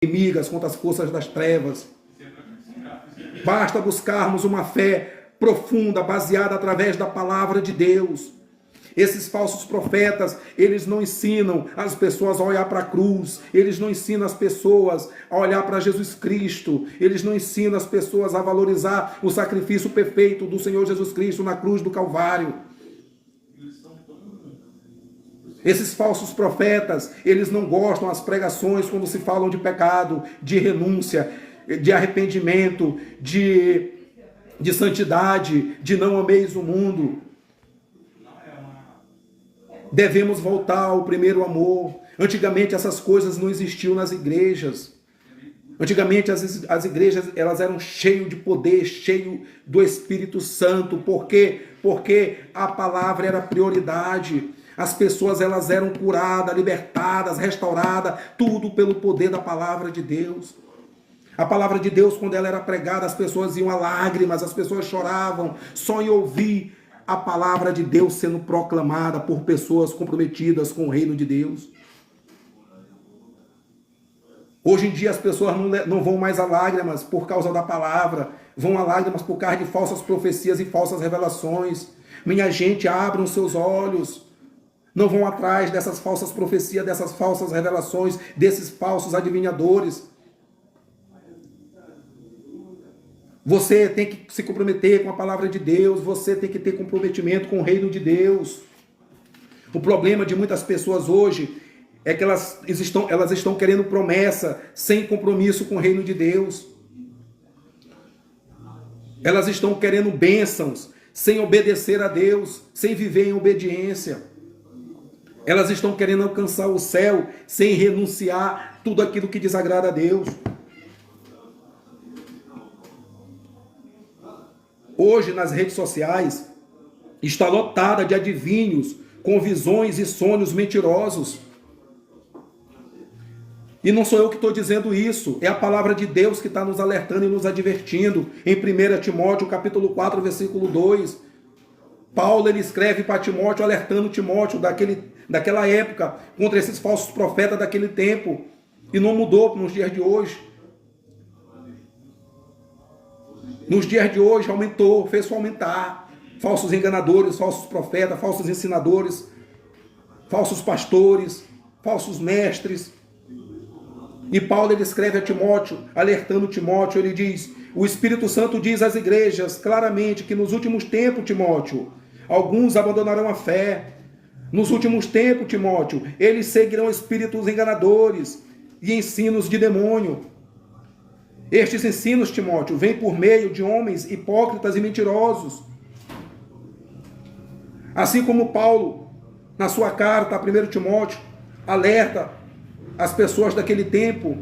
inimigas, contra as forças das trevas. Basta buscarmos uma fé profunda, baseada através da palavra de Deus. Esses falsos profetas, eles não ensinam as pessoas a olhar para a cruz, eles não ensinam as pessoas a olhar para Jesus Cristo, eles não ensinam as pessoas a valorizar o sacrifício perfeito do Senhor Jesus Cristo na cruz do Calvário. Esses falsos profetas, eles não gostam das pregações quando se falam de pecado, de renúncia, de arrependimento, de santidade, de não ameis o mundo. Devemos voltar ao primeiro amor. Antigamente essas coisas não existiam nas igrejas. Antigamente as igrejas elas eram cheias de poder, cheias do Espírito Santo. Por quê? Porque a palavra era prioridade. As pessoas elas eram curadas, libertadas, restauradas, tudo pelo poder da palavra de Deus. A palavra de Deus, quando ela era pregada, as pessoas iam a lágrimas, as pessoas choravam só em ouvir a palavra de Deus sendo proclamada por pessoas comprometidas com o reino de Deus. Hoje em dia as pessoas não vão mais a lágrimas por causa da palavra, vão a lágrimas por causa de falsas profecias e falsas revelações. Minha gente, abram seus olhos. Não vão atrás dessas falsas profecias, dessas falsas revelações, desses falsos adivinhadores. Você tem que se comprometer com a palavra de Deus, você tem que ter comprometimento com o reino de Deus. O problema de muitas pessoas hoje é que elas estão querendo promessa sem compromisso com o reino de Deus. Elas estão querendo bênçãos sem obedecer a Deus, sem viver em obediência. Elas estão querendo alcançar o céu sem renunciar tudo aquilo que desagrada a Deus. Hoje, nas redes sociais, está lotada de adivinhos com visões e sonhos mentirosos. E não sou eu que estou dizendo isso, é a palavra de Deus que está nos alertando e nos advertindo. Em 1 Timóteo, capítulo 4, versículo 2, Paulo ele escreve para Timóteo, alertando Timóteo daquela época, contra esses falsos profetas daquele tempo. E não mudou nos dias de hoje. Nos dias de hoje aumentou, fez aumentar. Falsos enganadores, falsos profetas, falsos ensinadores, falsos pastores, falsos mestres. E Paulo ele escreve a Timóteo, alertando Timóteo, ele diz: o Espírito Santo diz às igrejas claramente que nos últimos tempos, Timóteo, alguns abandonarão a fé. Nos últimos tempos, Timóteo, eles seguirão espíritos enganadores e ensinos de demônio. Estes ensinos, Timóteo, vêm por meio de homens hipócritas e mentirosos. Assim como Paulo, na sua carta a 1 Timóteo, alerta as pessoas daquele tempo,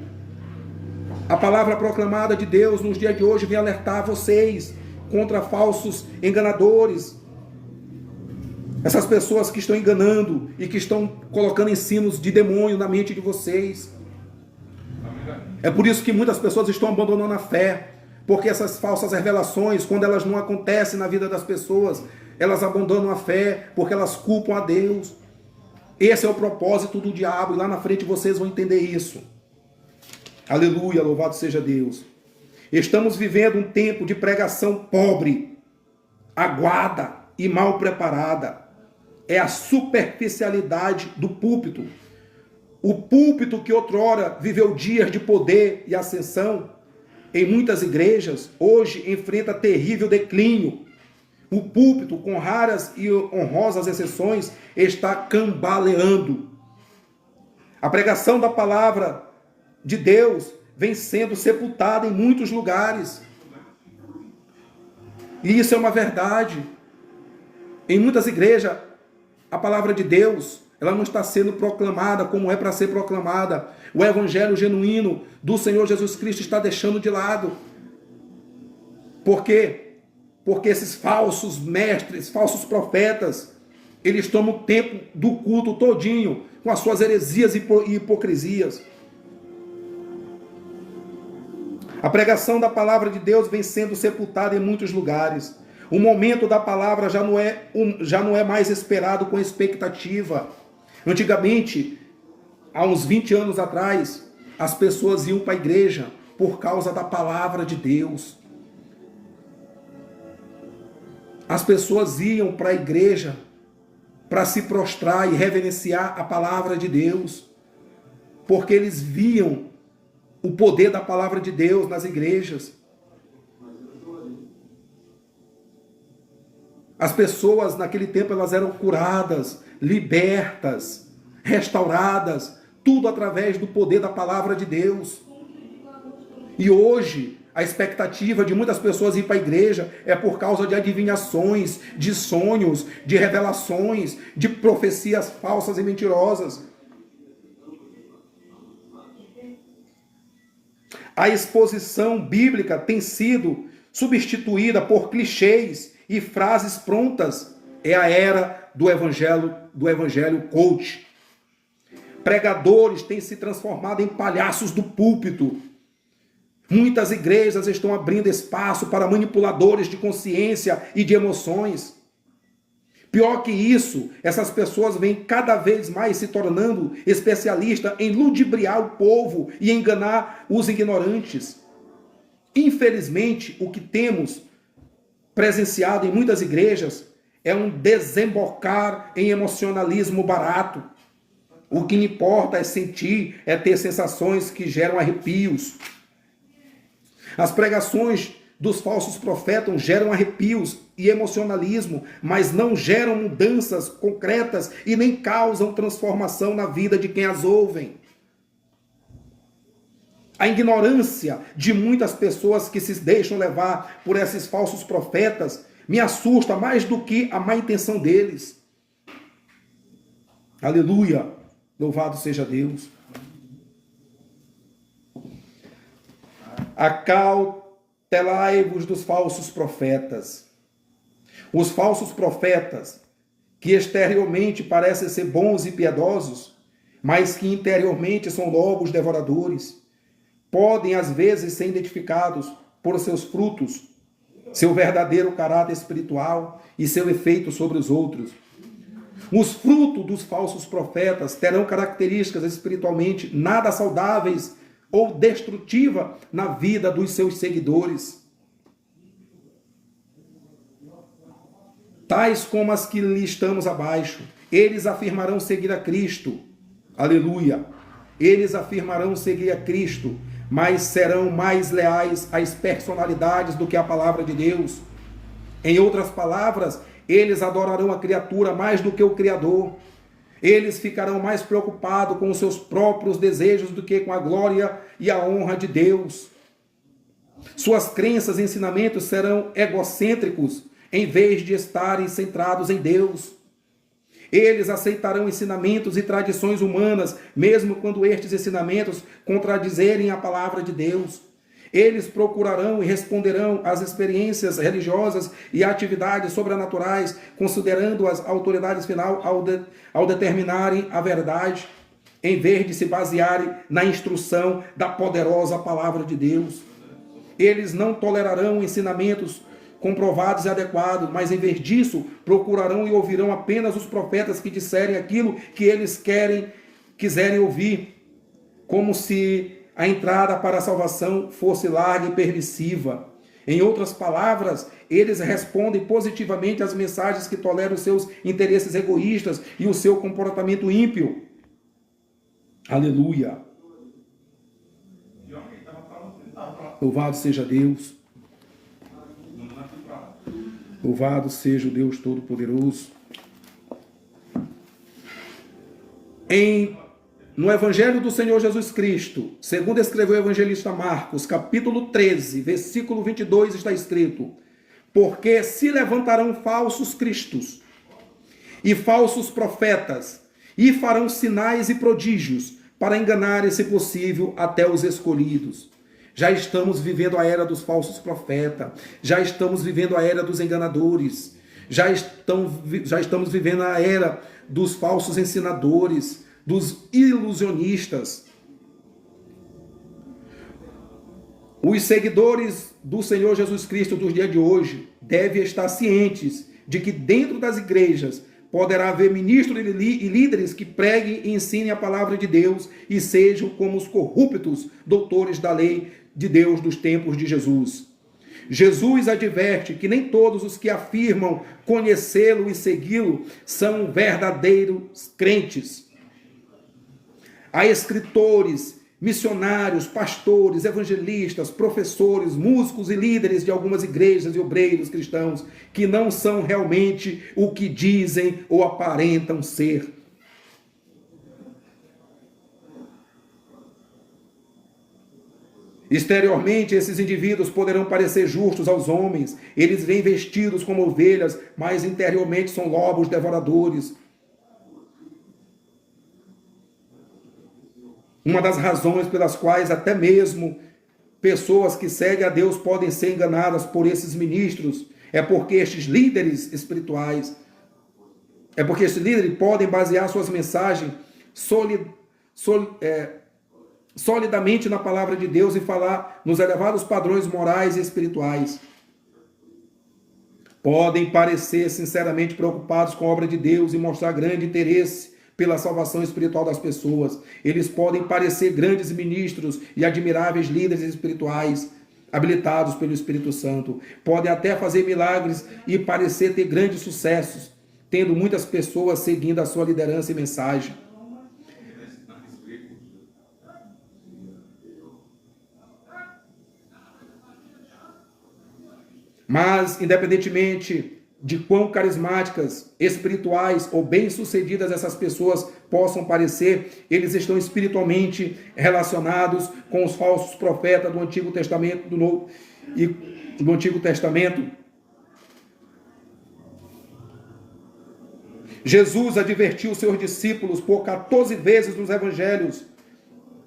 a palavra proclamada de Deus nos dias de hoje vem alertar vocês contra falsos enganadores. Essas pessoas que estão enganando e que estão colocando ensinos de demônio na mente de vocês. É por isso que muitas pessoas estão abandonando a fé, porque essas falsas revelações, quando elas não acontecem na vida das pessoas, elas abandonam a fé, porque elas culpam a Deus. Esse é o propósito do diabo, e lá na frente vocês vão entender isso. Aleluia, louvado seja Deus. Estamos vivendo um tempo de pregação pobre, aguada e mal preparada. É a superficialidade do púlpito. O púlpito que outrora viveu dias de poder e ascensão, em muitas igrejas, hoje enfrenta terrível declínio. O púlpito, com raras e honrosas exceções, está cambaleando. A pregação da palavra de Deus vem sendo sepultada em muitos lugares. E isso é uma verdade. Em muitas igrejas, a palavra de Deus ela não está sendo proclamada como é para ser proclamada. O evangelho genuíno do Senhor Jesus Cristo está deixando de lado. Por quê? Porque esses falsos mestres, falsos profetas, eles tomam o tempo do culto todinho com as suas heresias e hipocrisias. A pregação da palavra de Deus vem sendo sepultada em muitos lugares. O momento da palavra já não é mais esperado com expectativa. Antigamente, há uns 20 anos atrás, as pessoas iam para a igreja por causa da palavra de Deus. As pessoas iam para a igreja para se prostrar e reverenciar a palavra de Deus, porque eles viam o poder da palavra de Deus nas igrejas. As pessoas naquele tempo elas eram curadas, libertas, restauradas, tudo através do poder da palavra de Deus. E hoje, a expectativa de muitas pessoas ir para a igreja é por causa de adivinhações, de sonhos, de revelações, de profecias falsas e mentirosas. A exposição bíblica tem sido substituída por clichês e frases prontas. É a era do evangelho coach. Pregadores têm se transformado em palhaços do púlpito. Muitas igrejas estão abrindo espaço para manipuladores de consciência e de emoções. Pior que isso, essas pessoas vêm cada vez mais se tornando especialistas em ludibriar o povo e enganar os ignorantes. Infelizmente, o que temos presenciado em muitas igrejas é um desembocar em emocionalismo barato. O que importa é sentir, é ter sensações que geram arrepios. As pregações dos falsos profetas geram arrepios e emocionalismo, mas não geram mudanças concretas e nem causam transformação na vida de quem as ouvem. A ignorância de muitas pessoas que se deixam levar por esses falsos profetas me assusta mais do que a má intenção deles. Aleluia! Louvado seja Deus. Acautelai-vos dos falsos profetas. Os falsos profetas, que exteriormente parecem ser bons e piedosos, mas que interiormente são lobos devoradores, podem às vezes ser identificados por seus frutos, seu verdadeiro caráter espiritual e seu efeito sobre os outros. Os frutos dos falsos profetas terão características espiritualmente nada saudáveis ou destrutiva na vida dos seus seguidores, tais como as que lhe estamos abaixo. Eles afirmarão seguir a Cristo, aleluia, eles afirmarão seguir a Cristo, mas serão mais leais às personalidades do que à palavra de Deus. Em outras palavras, eles adorarão a criatura mais do que o Criador. Eles ficarão mais preocupados com os seus próprios desejos do que com a glória e a honra de Deus. Suas crenças e ensinamentos serão egocêntricos, em vez de estarem centrados em Deus. Eles aceitarão ensinamentos e tradições humanas, mesmo quando estes ensinamentos contradizerem a palavra de Deus. Eles procurarão e responderão às experiências religiosas e atividades sobrenaturais, considerando as autoridades final ao determinarem a verdade, em vez de se basearem na instrução da poderosa palavra de Deus. Eles não tolerarão ensinamentos comprovados e adequados, mas em vez disso, procurarão e ouvirão apenas os profetas que disserem aquilo que eles quiserem ouvir, como se a entrada para a salvação fosse larga e permissiva. Em outras palavras, eles respondem positivamente às mensagens que toleram os seus interesses egoístas e o seu comportamento ímpio. Aleluia. Louvado seja Deus. Louvado seja o Deus Todo-Poderoso. No Evangelho do Senhor Jesus Cristo, segundo escreveu o evangelista Marcos, capítulo 13, versículo 22, está escrito: porque se levantarão falsos cristos e falsos profetas, e farão sinais e prodígios, para enganar, se possível, até os escolhidos. Já estamos vivendo a era dos falsos profetas, já estamos vivendo a era dos enganadores, já estamos vivendo a era dos falsos ensinadores, dos ilusionistas. Os seguidores do Senhor Jesus Cristo dos dias de hoje devem estar cientes de que dentro das igrejas poderá haver ministros e líderes que preguem e ensinem a palavra de Deus e sejam como os corruptos doutores da lei de Deus dos tempos de Jesus. Jesus adverte que nem todos os que afirmam conhecê-lo e segui-lo são verdadeiros crentes. Há escritores, missionários, pastores, evangelistas, professores, músicos e líderes de algumas igrejas e obreiros cristãos que não são realmente o que dizem ou aparentam ser. Exteriormente, esses indivíduos poderão parecer justos aos homens. Eles vêm vestidos como ovelhas, mas interiormente são lobos devoradores. Uma das razões pelas quais até mesmo pessoas que seguem a Deus podem ser enganadas por esses ministros é porque estes líderes espirituais, podem basear suas mensagens solidamente na palavra de Deus e falar nos elevados padrões morais e espirituais. Podem parecer sinceramente preocupados com a obra de Deus e mostrar grande interesse pela salvação espiritual das pessoas. Eles podem parecer grandes ministros e admiráveis líderes espirituais, habilitados pelo Espírito Santo. Podem até fazer milagres e parecer ter grandes sucessos, tendo muitas pessoas seguindo a sua liderança e mensagem. Mas, independentemente de quão carismáticas, espirituais ou bem-sucedidas essas pessoas possam parecer, eles estão espiritualmente relacionados com os falsos profetas do Antigo Testamento, do Novo e do Antigo Testamento. Jesus advertiu os seus discípulos por 14 vezes nos evangelhos,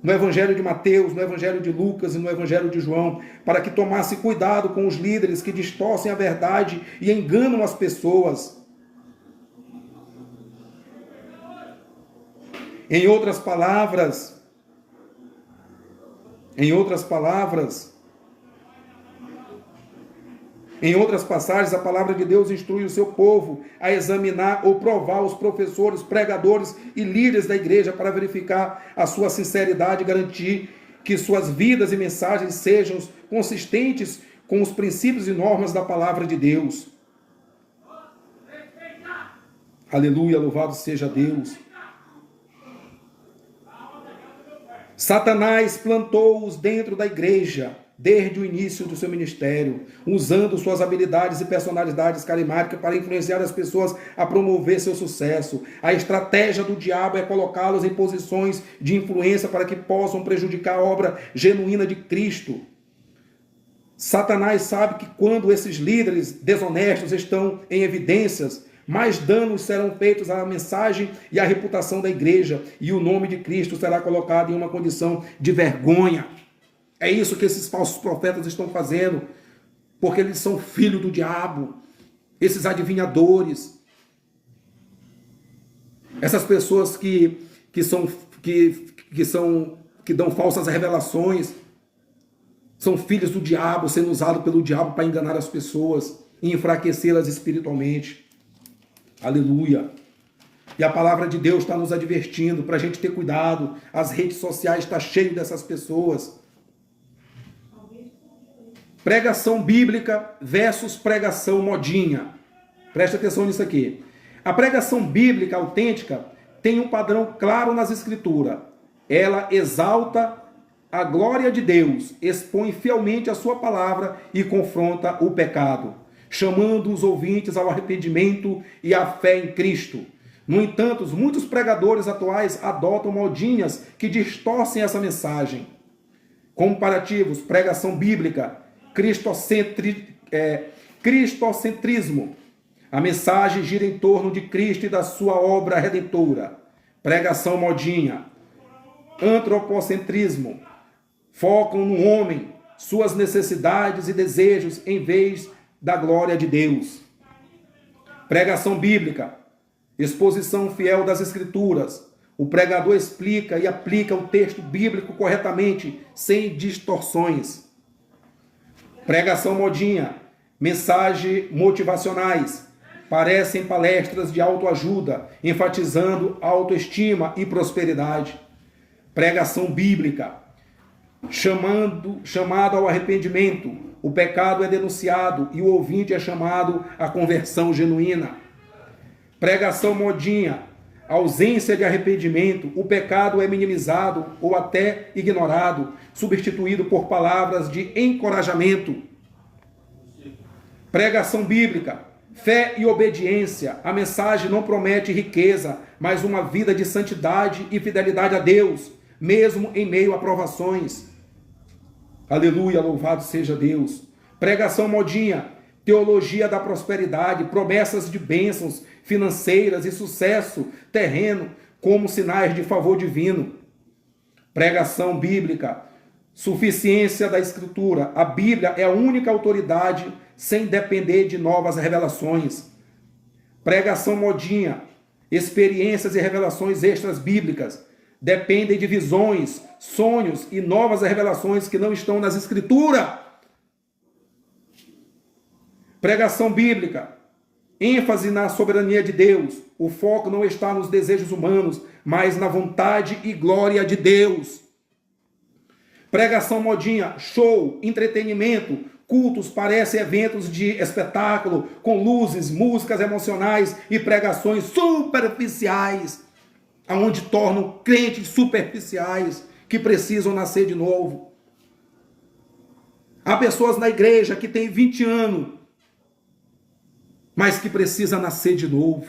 no Evangelho de Mateus, no Evangelho de Lucas e no Evangelho de João, para que tomasse cuidado com os líderes que distorcem a verdade e enganam as pessoas. Em outras palavras, em outras passagens, a palavra de Deus instrui o seu povo a examinar ou provar os professores, pregadores e líderes da igreja para verificar a sua sinceridade e garantir que suas vidas e mensagens sejam consistentes com os princípios e normas da palavra de Deus. Aleluia, louvado seja Deus. Satanás plantou-os dentro da igreja desde o início do seu ministério, usando suas habilidades e personalidades carismáticas para influenciar as pessoas a promover seu sucesso. A estratégia do diabo é colocá-los em posições de influência para que possam prejudicar a obra genuína de Cristo. Satanás sabe que quando esses líderes desonestos estão em evidências, mais danos serão feitos à mensagem e à reputação da igreja, e o nome de Cristo será colocado em uma condição de vergonha. É isso que esses falsos profetas estão fazendo, porque eles são filhos do diabo, esses adivinhadores, essas pessoas que dão falsas revelações, são filhos do diabo, sendo usados pelo diabo para enganar as pessoas e enfraquecê-las espiritualmente. Aleluia! E a palavra de Deus está nos advertindo para a gente ter cuidado. As redes sociais estão cheias dessas pessoas. Pregação bíblica versus pregação modinha. Preste atenção nisso aqui. A pregação bíblica autêntica tem um padrão claro nas Escrituras. Ela exalta a glória de Deus, expõe fielmente a sua palavra e confronta o pecado, chamando os ouvintes ao arrependimento e à fé em Cristo. No entanto, muitos pregadores atuais adotam modinhas que distorcem essa mensagem. Comparativos, pregação bíblica, cristocentrismo. A mensagem gira em torno de Cristo e da sua obra redentora. Pregação modinha. Antropocentrismo. Focam no homem, suas necessidades e desejos em vez da glória de Deus. Pregação bíblica. Exposição fiel das Escrituras. O pregador explica e aplica o texto bíblico corretamente, sem distorções. Pregação modinha, mensagens motivacionais. parecem palestras de autoajuda, enfatizando autoestima e prosperidade. Pregação bíblica, chamado ao arrependimento. O pecado é denunciado e o ouvinte é chamado à conversão genuína. Pregação modinha, ausência de arrependimento. O pecado é minimizado ou até ignorado, substituído por palavras de encorajamento. Pregação bíblica, fé e obediência. A mensagem não promete riqueza, mas uma vida de santidade e fidelidade a Deus, mesmo em meio a provações. Aleluia, louvado seja Deus. Pregação modinha, teologia da prosperidade, promessas de bênçãos financeiras e sucesso terreno como sinais de favor divino. Pregação bíblica, suficiência da Escritura. A Bíblia é a única autoridade sem depender de novas revelações. Pregação modinha, experiências e revelações extras bíblicas. Dependem de visões, sonhos e novas revelações que não estão nas Escrituras. Pregação bíblica, ênfase na soberania de Deus. O foco não está nos desejos humanos, mas na vontade e glória de Deus. Pregação modinha, show, entretenimento, cultos parecem eventos de espetáculo, com luzes, músicas emocionais e pregações superficiais, aonde tornam crentes superficiais que precisam nascer de novo. Há pessoas na igreja que têm 20 anos, mas que precisam nascer de novo.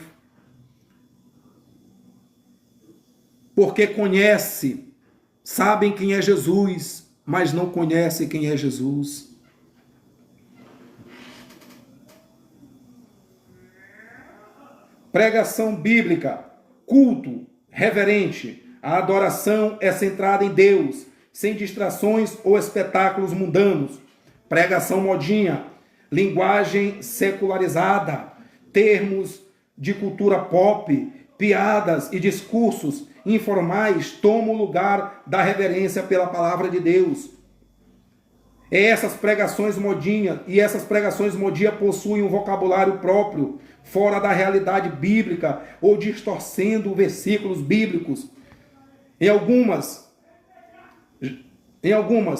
Porque sabem quem é Jesus, mas não conhecem quem é Jesus. Pregação bíblica, culto reverente. A adoração é centrada em Deus, sem distrações ou espetáculos mundanos. Pregação modinha, linguagem secularizada, termos de cultura pop, piadas e discursos informais tomam o lugar da reverência pela palavra de Deus. Essas pregações modinha possuem um vocabulário próprio, fora da realidade bíblica ou distorcendo versículos bíblicos. Em algumas,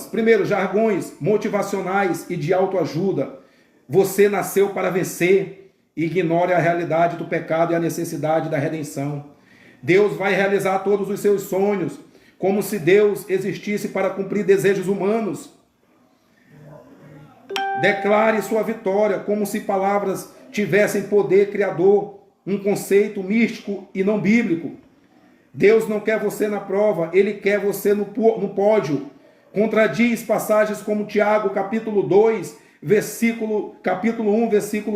primeiro, jargões motivacionais e de autoajuda. Você nasceu para vencer. Ignore a realidade do pecado e a necessidade da redenção. Deus vai realizar todos os seus sonhos, como se Deus existisse para cumprir desejos humanos. Declare sua vitória, como se palavras tivessem poder criador, um conceito místico e não bíblico. Deus não quer você na prova, Ele quer você no pódio. Contradiz passagens como Tiago, capítulo 1, versículo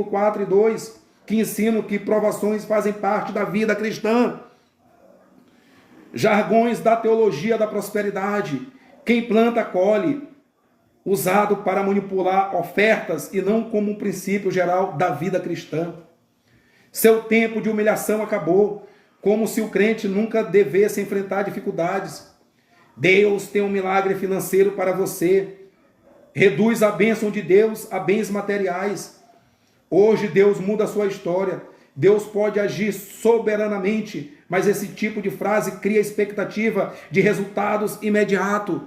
4 e 2, que ensinam que provações fazem parte da vida cristã. Jargões da teologia da prosperidade. Quem planta, colhe. Usado para manipular ofertas e não como um princípio geral da vida cristã. Seu tempo de humilhação acabou, como se o crente nunca devesse enfrentar dificuldades. Deus tem um milagre financeiro para você. Reduz a bênção de Deus a bens materiais. Hoje Deus muda a sua história. Deus pode agir soberanamente, mas esse tipo de frase cria expectativa de resultados imediatos.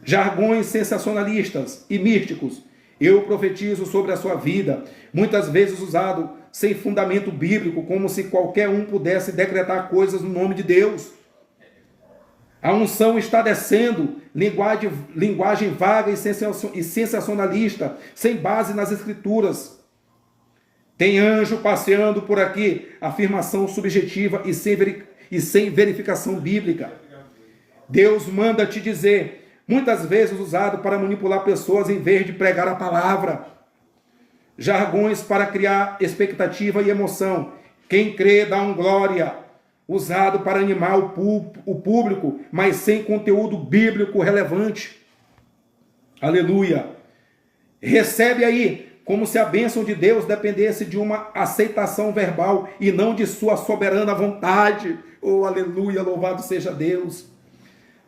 Jargões sensacionalistas e místicos. Eu profetizo sobre a sua vida, muitas vezes usado sem fundamento bíblico, como se qualquer um pudesse decretar coisas no nome de Deus. A unção está descendo, linguagem vaga e sensacionalista, sem base nas Escrituras. Tem anjo passeando por aqui, afirmação subjetiva e sem verificação bíblica. Deus manda te dizer, muitas vezes usado para manipular pessoas em vez de pregar a palavra. Jargões para criar expectativa e emoção. Quem crê dá um glória. Usado para animar o público, mas sem conteúdo bíblico relevante. Aleluia. Recebe aí, como se a bênção de Deus dependesse de uma aceitação verbal e não de sua soberana vontade. Oh, aleluia, louvado seja Deus.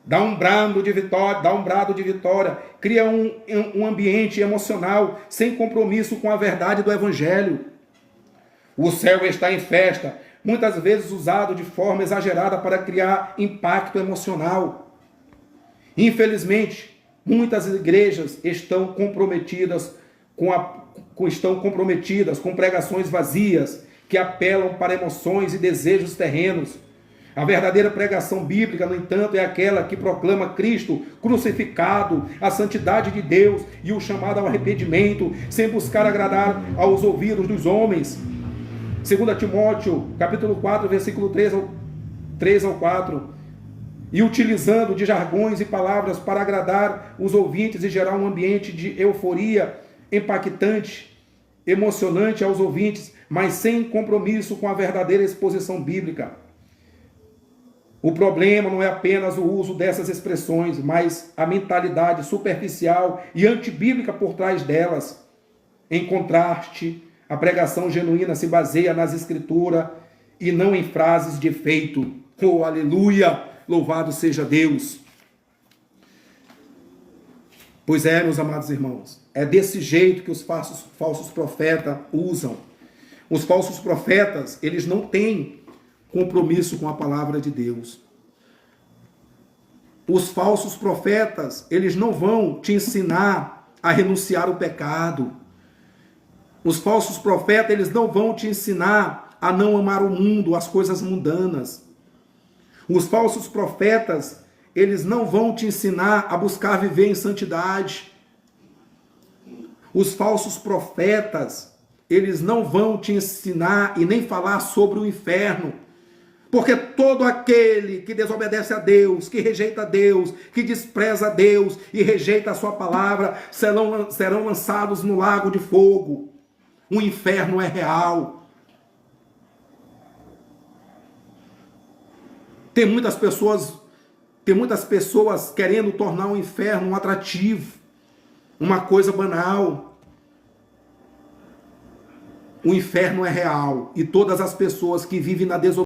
Dá um brado de vitória, cria um ambiente emocional sem compromisso com a verdade do Evangelho. O céu está em festa, muitas vezes usado de forma exagerada para criar impacto emocional. Infelizmente, muitas igrejas estão comprometidas com pregações vazias que apelam para emoções e desejos terrenos. A verdadeira pregação bíblica, no entanto, é aquela que proclama Cristo crucificado, a santidade de Deus e o chamado ao arrependimento, sem buscar agradar aos ouvidos dos homens. 2 Timóteo, capítulo 4, versículo 3 ao 4. E utilizando de jargões e palavras para agradar os ouvintes e gerar um ambiente de euforia impactante, emocionante aos ouvintes, mas sem compromisso com a verdadeira exposição bíblica. O problema não é apenas o uso dessas expressões, mas a mentalidade superficial e antibíblica por trás delas. Em contraste, a pregação genuína se baseia nas escrituras e não em frases de efeito. Oh, aleluia! Louvado seja Deus! Pois é, meus amados irmãos, é desse jeito que os falsos profetas usam. Os falsos profetas, eles não têm compromisso com a palavra de Deus. Os falsos profetas, eles não vão te ensinar a renunciar ao pecado. Os falsos profetas, eles não vão te ensinar a não amar o mundo, as coisas mundanas. Os falsos profetas, eles não vão te ensinar a buscar viver em santidade. Os falsos profetas, eles não vão te ensinar e nem falar sobre o inferno. Porque todo aquele que desobedece a Deus, que rejeita a Deus, que despreza a Deus e rejeita a sua palavra, serão lançados no lago de fogo. O inferno é real. Tem muitas pessoas querendo tornar o inferno um atrativo, uma coisa banal. O inferno é real e todas as pessoas que vivem na desobediência